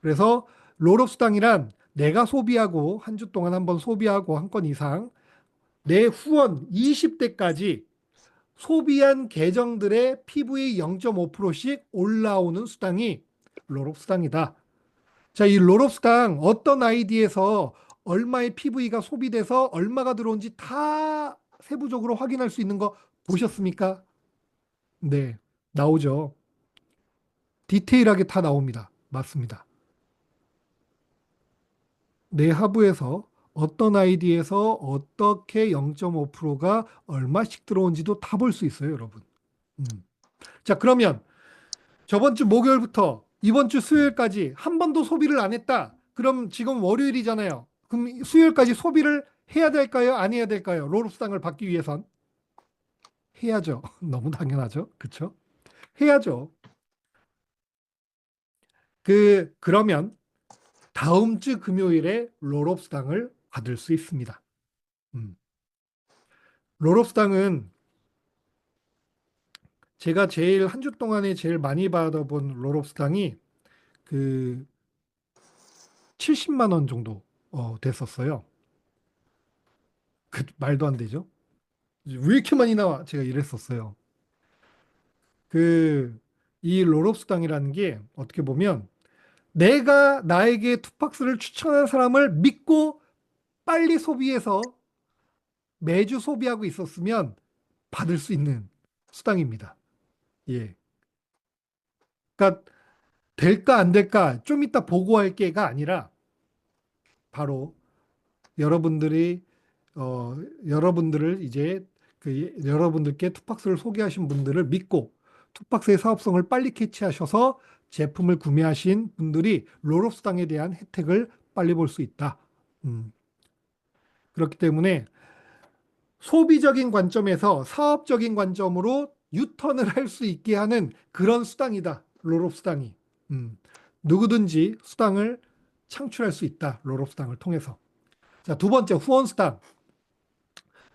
그래서 롤업수당이란 내가 소비하고 한 주 동안 한번 소비하고 한 건 이상 내 후원 20대까지 소비한 계정들의 PV 0.5%씩 올라오는 수당이 롤업수당이다. 자, 이 롤업수당 어떤 아이디에서 얼마의 PV가 소비돼서 얼마가 들어온지 다 세부적으로 확인할 수 있는 거 보셨습니까? 네, 나오죠. 디테일하게 다 나옵니다. 맞습니다. 내 하부에서 어떤 아이디에서 어떻게 0.5%가 얼마씩 들어온지도 다 볼 수 있어요, 여러분. 음. 자, 그러면 저번 주 목요일부터 이번 주 수요일까지 한 번도 소비를 안 했다. 그럼 지금 월요일이잖아요. 그럼 수요일까지 소비를 해야 될까요? 안 해야 될까요? 롤업수당을 받기 위해선 해야죠. 너무 당연하죠. 그렇죠? 해야죠. 그러면 다음 주 금요일에 롤업수당을 받을 수 있습니다. 음. 롤업수당은 제가 제일 한 주 동안에 제일 많이 받아본 롤업수당이 그 70만 원 정도 됐었어요. 그 말도 안 되죠. 왜 이렇게 많이 나와? 제가 이랬었어요. 이 롤업수당이라는 게 어떻게 보면 내가 나에게 투팍스를 추천한 사람을 믿고 빨리 소비해서 매주 소비하고 있었으면 받을 수 있는 수당입니다. 예. 그러니까 될까 안 될까 좀 이따 보고할 게가 아니라 바로 여러분들이 어, 여러분들을 이제 여러분들께 투팍스를 소개하신 분들을 믿고 투팍스의 사업성을 빨리 캐치하셔서 제품을 구매하신 분들이 롤업수당에 대한 혜택을 빨리 볼 수 있다. 음, 그렇기 때문에 소비적인 관점에서 사업적인 관점으로 유턴을 할 수 있게 하는 그런 수당이다. 롤업수당이. 음, 누구든지 수당을 창출할 수 있다. 롤업수당을 통해서. 자, 두 번째 후원수당.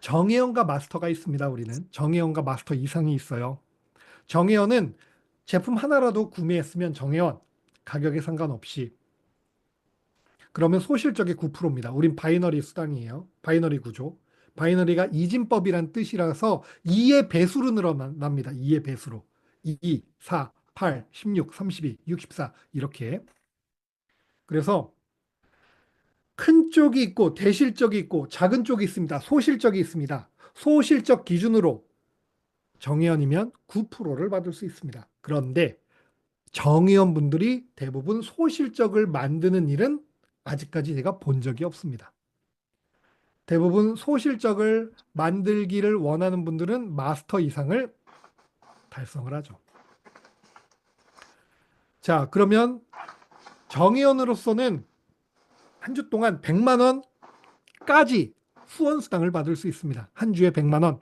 정회원과 마스터가 있습니다. 우리는 정회원과 마스터 이상이 있어요. 정회원은 제품 하나라도 구매했으면 정회원 가격에 상관없이 그러면 소실적의 9%입니다. 우린 바이너리 수당이에요. 바이너리 구조. 바이너리가 이진법이란 뜻이라서 2의 배수로 늘어납니다. 2의 배수로. 2, 4, 8, 16, 32, 64 이렇게. 그래서 큰 쪽이 있고 대실적이 있고 작은 쪽이 있습니다. 소실적이 있습니다. 소실적 기준으로 정의원이면 9%를 받을 수 있습니다. 그런데 정의원 분들이 대부분 소실적을 만드는 일은 아직까지 제가 본 적이 없습니다. 대부분 소실적을 만들기를 원하는 분들은 마스터 이상을 달성을 하죠. 자, 그러면 정의원으로서는 한 주 동안 100만 원까지 후원수당을 받을 수 있습니다. 한 주에 100만 원.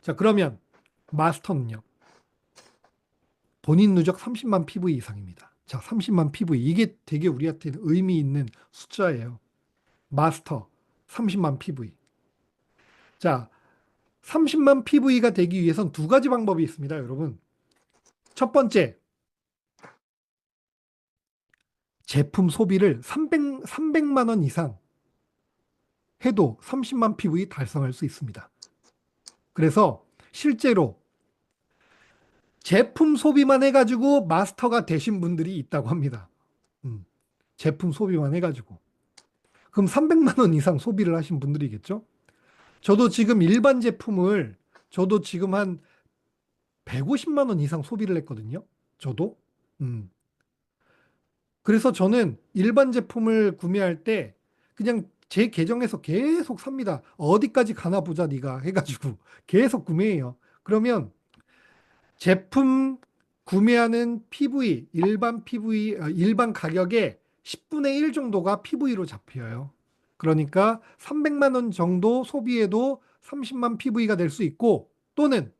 자, 그러면 마스터는요. 본인 누적 30만 PV 이상입니다. 자, 30만 PV. 이게 되게 우리한테는 의미 있는 숫자예요. 마스터 30만 PV. 자, 30만 PV가 되기 위해선 두 가지 방법이 있습니다, 여러분. 첫 번째, 제품 소비를 300만 원 이상 해도 30만 PV 달성할 수 있습니다. 그래서 실제로 제품 소비만 해가지고 마스터가 되신 분들이 있다고 합니다. 제품 소비만 해가지고. 그럼 300만 원 이상 소비를 하신 분들이겠죠? 저도 지금 일반 제품을 저도 지금 한 150만 원 이상 소비를 했거든요. 저도. 음. 그래서 저는 일반 제품을 구매할 때 그냥 제 계정에서 계속 삽니다. 어디까지 가나 보자 네가 해가지고 계속 구매해요. 그러면 제품 구매하는 PV, 일반 PV, 일반 가격의 10분의 1 정도가 PV로 잡혀요. 그러니까 300만 원 정도 소비해도 30만 PV가 될 수 있고 또는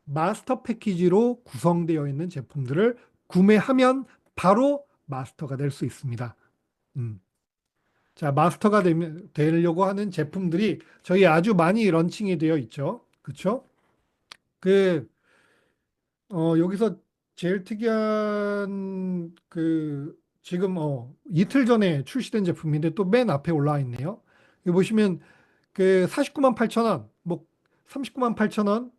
마스터 패키지로 구성되어 있는 제품들을 구매하면 바로 마스터가 될 수 있습니다. 음. 자, 되려고 하는 제품들이 저희 아주 많이 런칭이 되어 있죠. 그쵸? 그, 여기서 제일 특이한 지금 이틀 전에 출시된 제품인데 또 맨 앞에 올라와 있네요. 여기 보시면 49만 8천 원, 뭐 39만 8천 원,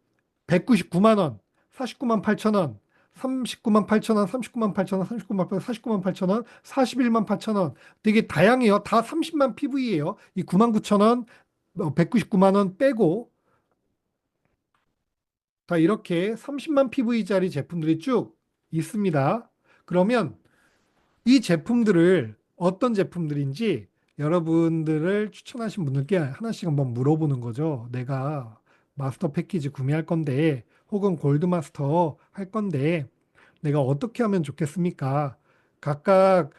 199만 원, 49만 8천 원, 39만 8천 원, 39만 8천 원, 39만 8천 원, 49만 8천 원, 41만 8천 원. 되게 다양해요. 다 30만 PV예요. 이 9만 9천 원, 199만 원 빼고 다 이렇게 30만 PV짜리 제품들이 쭉 있습니다. 그러면 이 제품들을 어떤 제품들인지 여러분들을 추천하신 분들께 하나씩 한번 물어보는 거죠. 내가 마스터 패키지 구매할 건데 혹은 골드 마스터 할 건데 내가 어떻게 하면 좋겠습니까? 각각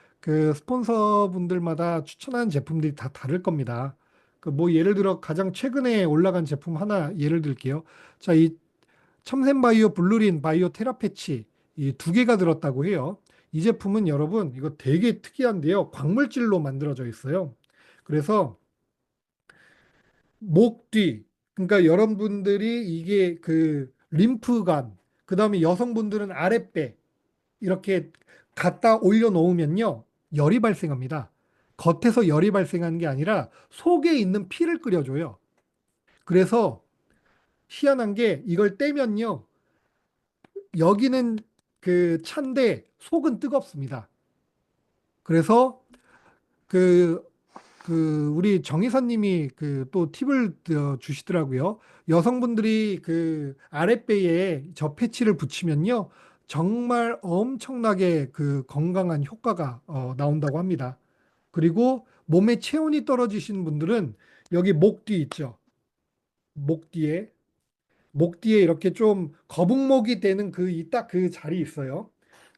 스폰서 분들마다 추천하는 제품들이 다 다를 겁니다. 뭐 예를 들어 가장 최근에 올라간 제품 하나 예를 들게요. 자, 이 첨센바이오 블루린 바이오 테라패치 이 두 개가 들었다고 해요. 이 제품은 여러분 이거 되게 특이한데요. 광물질로 만들어져 있어요. 그래서 목 뒤, 그러니까 여러분들이 이게 림프관, 그다음에 여성분들은 아랫배 이렇게 갖다 올려놓으면요. 열이 발생합니다. 겉에서 열이 발생하는 게 아니라 속에 있는 피를 끓여줘요. 그래서 희한한 게 이걸 떼면요. 여기는 찬데 속은 뜨겁습니다. 그래서 그, 우리 정의사님이 또 팁을 주시더라고요. 여성분들이 아랫배에 저 패치를 붙이면요. 정말 엄청나게 건강한 효과가 나온다고 합니다. 그리고 몸에 체온이 떨어지신 분들은 여기 목 뒤 있죠. 목 뒤에 이렇게 좀 거북목이 되는 딱 그 자리 있어요.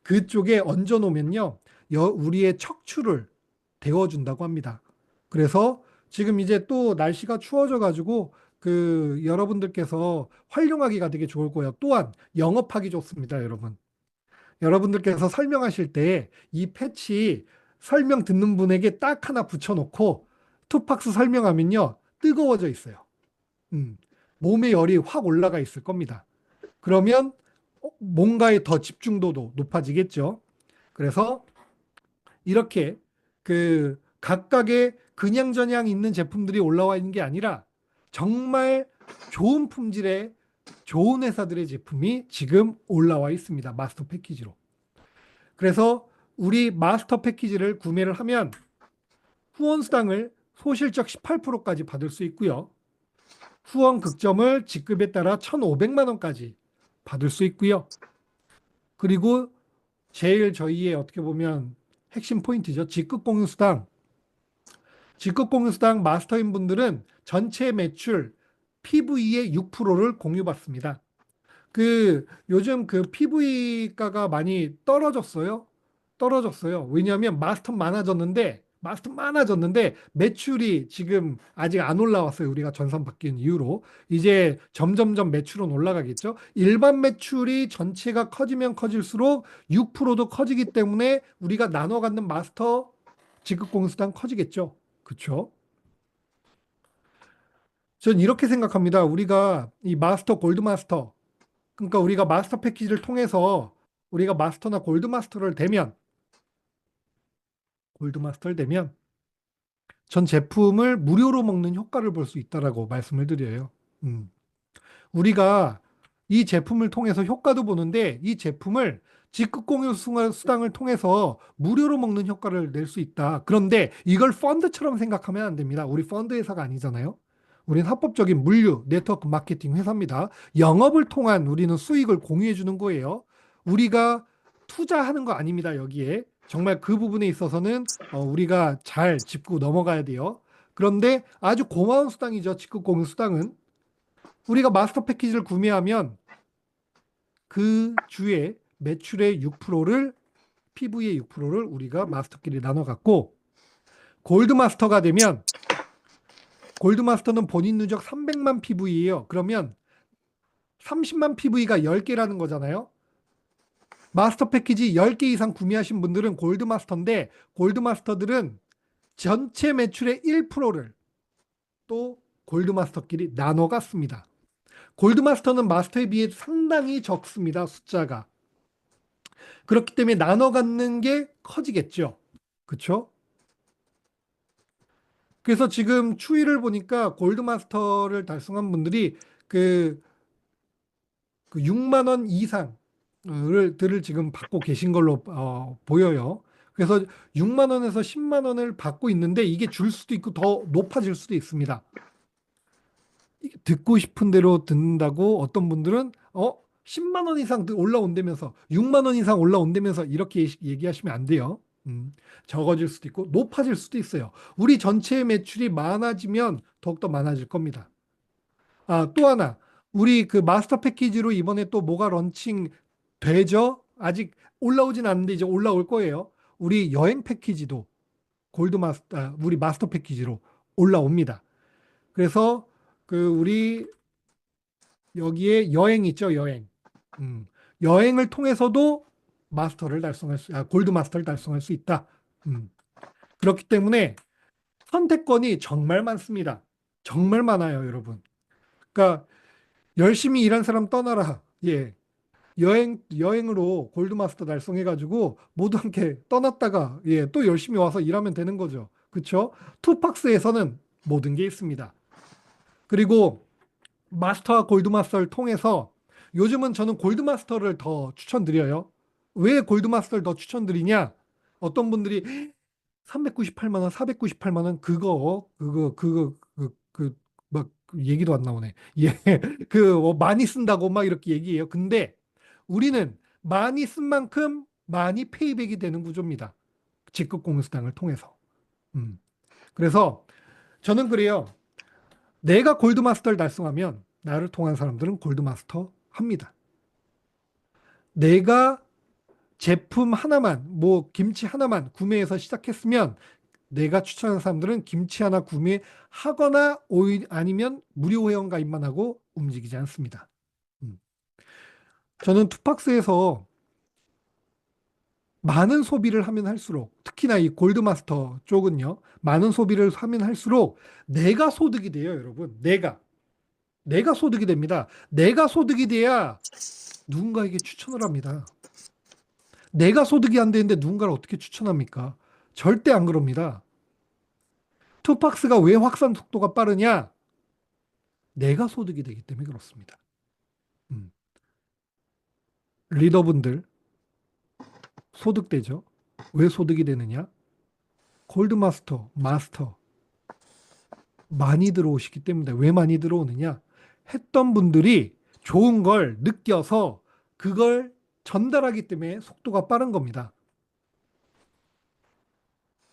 그쪽에 얹어 놓으면요. 우리의 척추를 데워준다고 합니다. 그래서 지금 이제 또 날씨가 추워져 가지고 여러분들께서 활용하기가 되게 좋을 거예요. 또한 영업하기 좋습니다, 여러분. 여러분들께서 설명하실 때 이 패치 설명 듣는 분에게 딱 하나 붙여놓고 투팍스 설명하면요. 뜨거워져 있어요. 음, 몸의 열이 확 올라가 있을 겁니다. 그러면 뭔가에 더 집중도도 높아지겠죠. 그래서 이렇게 각각의 그냥저냥 있는 제품들이 올라와 있는 게 아니라 정말 좋은 품질의 좋은 회사들의 제품이 지금 올라와 있습니다. 마스터 패키지로. 그래서 우리 마스터 패키지를 구매를 하면 후원 수당을 소실적 18%까지 받을 수 있고요. 후원 극점을 직급에 따라 1,500만 원까지 받을 수 있고요. 그리고 제일 저희의 어떻게 보면 핵심 포인트죠. 직급 공유 수당. 직급 공유 수당 마스터인 분들은 전체 매출 PV의 6%를 공유받습니다. 요즘 PV가가 많이 떨어졌어요. 떨어졌어요. 왜냐하면 마스터 많아졌는데 매출이 지금 아직 안 올라왔어요. 우리가 전산 바뀐 이후로 이제 점점점 매출은 올라가겠죠. 일반 매출이 전체가 커지면 커질수록 6%도 커지기 때문에 우리가 나눠 갖는 마스터 지급 공수당 커지겠죠. 그렇죠? 전 이렇게 생각합니다. 우리가 이 마스터 골드 마스터 그러니까 우리가 마스터 패키지를 통해서 우리가 마스터나 골드 마스터를 되면 전 제품을 무료로 먹는 효과를 볼 수 있다라고 말씀을 드려요. 음. 우리가 이 제품을 통해서 효과도 보는데 이 제품을 직급 공유 수당을 통해서 무료로 먹는 효과를 낼 수 있다. 그런데 이걸 펀드처럼 생각하면 안 됩니다. 우리 펀드 회사가 아니잖아요. 우리는 합법적인 물류, 네트워크 마케팅 회사입니다. 영업을 통한 우리는 수익을 공유해 주는 거예요. 우리가 투자하는 거 아닙니다, 여기에. 정말 그 부분에 있어서는 우리가 잘 짚고 넘어가야 돼요. 그런데 아주 고마운 수당이죠, 직급 공유 수당은. 우리가 마스터 패키지를 구매하면 그 주에 매출의 6%를, PV의 6%를 우리가 마스터끼리 나눠 갖고, 골드 마스터가 되면, 골드 마스터는 본인 누적 300만 PV예요. 그러면 30만 PV가 10개라는 거잖아요. 마스터 패키지 10개 이상 구매하신 분들은 골드 마스터인데, 골드 마스터들은 전체 매출의 1%를 또 골드 마스터끼리 나눠 갖습니다. 골드 마스터는 마스터에 비해 상당히 적습니다, 숫자가. 그렇기 때문에 나눠 갖는 게 커지겠죠. 그렇죠? 그래서 지금 추이를 보니까 골드 마스터를 달성한 분들이 그, 그 6만 원 이상을 들을 지금 받고 계신 걸로 보여요. 그래서 6만 원에서 10만 원을 받고 있는데 이게 줄 수도 있고 더 높아질 수도 있습니다. 듣고 싶은 대로 듣는다고 어떤 분들은 10만 원 이상 올라온다면서 6만 원 이상 올라온다면서 이렇게 얘기하시면 안 돼요. 적어질 수도 있고 높아질 수도 있어요. 우리 전체 매출이 많아지면 더욱더 많아질 겁니다. 아, 또 하나. 우리 그 마스터 패키지로 이번에 또 뭐가 런칭 되죠? 아직 올라오진 않는데 이제 올라올 거예요. 우리 여행 패키지도 우리 마스터 패키지로 올라옵니다. 그래서 그 우리 여기에 여행 있죠, 여행. 음, 여행을 통해서도 골드 마스터를 달성할 수 있다. 음, 그렇기 때문에 선택권이 정말 많습니다. 정말 많아요, 여러분. 그러니까 열심히 일한 사람 떠나라. 예. 여행으로 골드 마스터 달성해가지고 모두 함께 떠났다가 또 열심히 와서 일하면 되는 거죠. 그렇죠? 투팍스에서는 모든 게 있습니다. 그리고 마스터와 골드마스터를 통해서 요즘은 저는 골드마스터를 더 추천드려요. 왜 골드마스터를 더 추천드리냐? 어떤 분들이 398만 원, 498만 원 막 얘기도 안 나오네. 예. 많이 쓴다고 막 이렇게 얘기해요. 근데 우리는 많이 쓴 만큼 많이 페이백이 되는 구조입니다. 직급 공유수당을 통해서. 음. 그래서 저는 그래요. 내가 골드마스터를 달성하면 나를 통한 사람들은 골드마스터 합니다. 내가 제품 하나만, 뭐 김치 하나만 구매해서 시작했으면 내가 추천하는 사람들은 김치 하나 구매하거나 아니면 무료 회원 가입만 하고 움직이지 않습니다. 음. 저는 투팍스에서 많은 소비를 하면 할수록 특히나 이 골드마스터 쪽은요. 많은 소비를 하면 할수록 내가 소득이 돼요, 여러분. 내가 소득이 됩니다. 내가 소득이 돼야 누군가에게 추천을 합니다. 내가 소득이 안 되는데 누군가를 어떻게 추천합니까? 절대 안 그럽니다. 투팍스가 왜 확산 속도가 빠르냐? 내가 소득이 되기 때문에 그렇습니다. 음. 리더분들 소득되죠? 왜 소득이 되느냐? 골드마스터, 마스터 많이 들어오시기 때문에. 왜 많이 들어오느냐? 했던 분들이 좋은 걸 느껴서 그걸 전달하기 때문에 속도가 빠른 겁니다.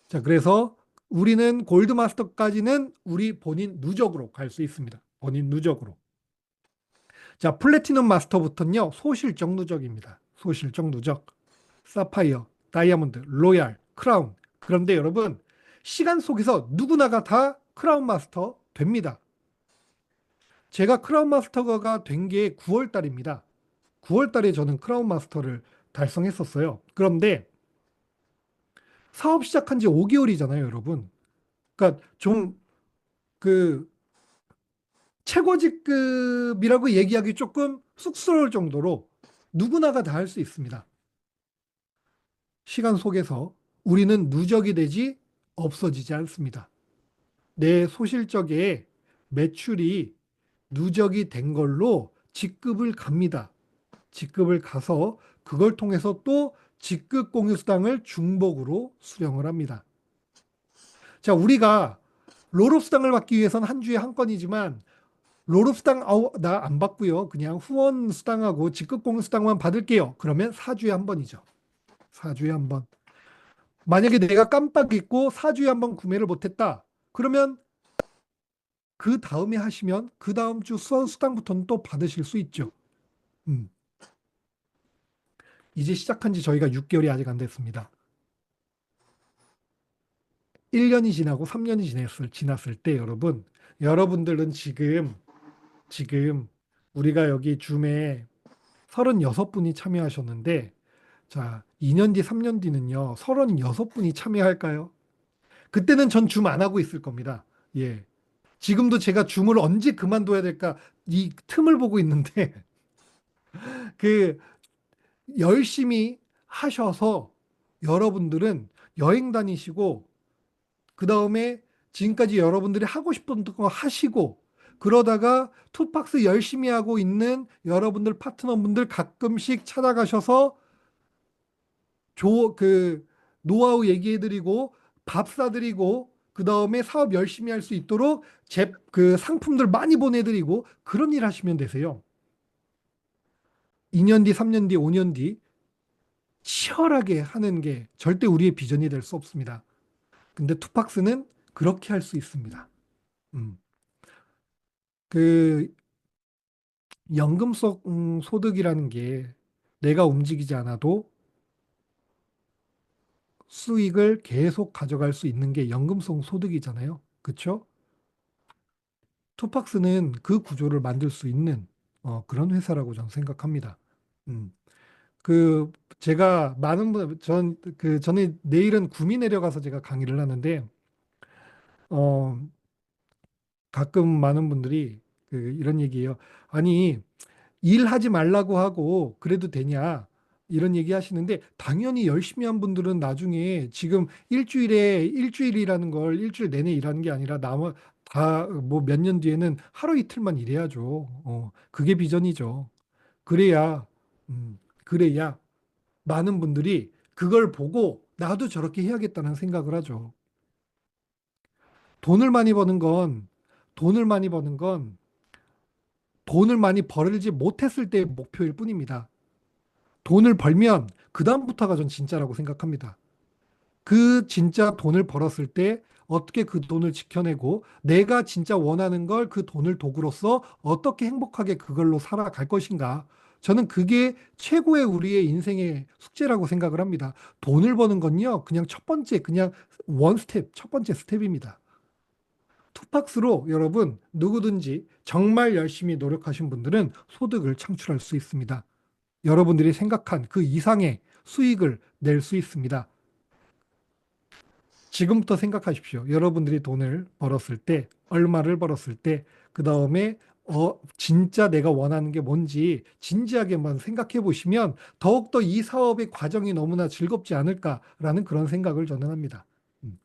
자, 그래서 우리는 골드마스터까지는 우리 본인 누적으로 갈 수 있습니다. 본인 누적으로. 자, 플래티넘 마스터부터는요, 소실적 누적입니다. 소실적 누적. 사파이어, 다이아몬드, 로얄, 크라운. 그런데 여러분, 시간 속에서 누구나가 다 크라운 마스터 됩니다. 제가 크라운 마스터가 된 게 9월 달입니다. 9월 달에 저는 크라운 마스터를 달성했었어요. 그런데 사업 시작한 지 5개월이잖아요, 여러분. 그러니까 좀 그 최고직급이라고 얘기하기 조금 쑥스러울 정도로 누구나가 다 할 수 있습니다. 시간 속에서 우리는 누적이 되지 없어지지 않습니다. 내 소실적에 매출이 누적이 된 걸로 직급을 갑니다. 직급을 가서 그걸 통해서 또 직급 공유수당을 중복으로 수령을 합니다. 자, 우리가 롤옵스당을 받기 위해선 한 주에 한 건이지만 롤옵스당 아우 나 안 받고요. 그냥 후원 수당하고 직급 공유 수당만 받을게요. 그러면 4주에 한 번이죠. 4주에 한 번. 만약에 내가 깜빡 잊고 4주에 한 번 구매를 못했다. 그러면 그 다음에 하시면 그 다음 주 수당부터는 또 받으실 수 있죠. 음. 이제 시작한 지 저희가 6개월이 아직 안 됐습니다. 1년이 지나고 3년이 지났을 때 여러분들은 지금 우리가 여기 줌에 36분이 참여하셨는데 자, 2년 뒤, 3년 뒤는요, 36분이 참여할까요? 그때는 전 줌 안 하고 있을 겁니다. 예. 지금도 제가 줌을 언제 그만둬야 될까 이 틈을 보고 있는데 그 열심히 하셔서 여러분들은 여행 다니시고 그 다음에 지금까지 여러분들이 하고 싶은 거 하시고 그러다가 투팍스 열심히 하고 있는 여러분들 파트너분들 가끔씩 찾아가셔서 그 노하우 얘기해드리고 밥 사드리고 그 다음에 사업 열심히 할 수 있도록 그 상품들 많이 보내드리고 그런 일 하시면 되세요. 2년 뒤, 3년 뒤, 5년 뒤 치열하게 하는 게 절대 우리의 비전이 될 수 없습니다. 근데 투팍스는 그렇게 할 수 있습니다. 음. 그 연금 속 소득이라는 게 내가 움직이지 않아도 수익을 계속 가져갈 수 있는 게 연금성 소득이잖아요. 그렇죠? 투팍스는 그 구조를 만들 수 있는 그런 회사라고 저는 생각합니다. 음. 그 제가 많은 전에 내일은 구미 내려가서 제가 강의를 하는데 어 가끔 많은 분들이 이런 얘기해요. 아니 일하지 말라고 하고 그래도 되냐? 이런 얘기 하시는데 당연히 열심히 한 분들은 나중에 지금 일주일이라는 걸 일주일 내내 일하는 게 아니라 남아 다뭐 몇 년 뒤에는 하루 이틀만 일해야죠. 그게 비전이죠. 그래야 그래야 많은 분들이 그걸 보고 나도 저렇게 해야겠다는 생각을 하죠. 돈을 많이 버는 건 돈을 많이 버는 건 돈을 많이 벌지 못했을 때의 목표일 뿐입니다. 돈을 벌면 그다음부터가 전 진짜라고 생각합니다. 그 진짜 돈을 벌었을 때 어떻게 그 돈을 지켜내고 내가 진짜 원하는 걸 그 돈을 도구로서 어떻게 행복하게 그걸로 살아갈 것인가. 저는 그게 최고의 우리의 인생의 숙제라고 생각을 합니다. 돈을 버는 건요, 그냥 그냥 원 스텝, 첫 번째 스텝입니다. 투팍스로 여러분, 누구든지 정말 열심히 노력하신 분들은 소득을 창출할 수 있습니다. 여러분들이 생각한 그 이상의 수익을 낼 수 있습니다. 지금부터 생각하십시오. 여러분들이 돈을 벌었을 때, 얼마를 벌었을 때, 그 다음에 진짜 내가 원하는 게 뭔지 진지하게만 생각해 보시면 더욱더 이 사업의 과정이 너무나 즐겁지 않을까라는 그런 생각을 저는 합니다. 음.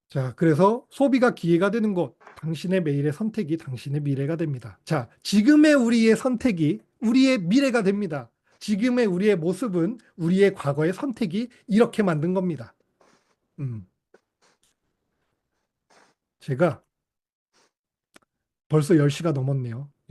자, 그래서 소비가 기회가 되는 곳, 당신의 매일의 선택이 당신의 미래가 됩니다. 자, 지금의 우리의 선택이 우리의 미래가 됩니다. 지금의 우리의 모습은 우리의 과거의 선택이 이렇게 만든 겁니다. 음, 제가 벌써 10시가 넘었네요.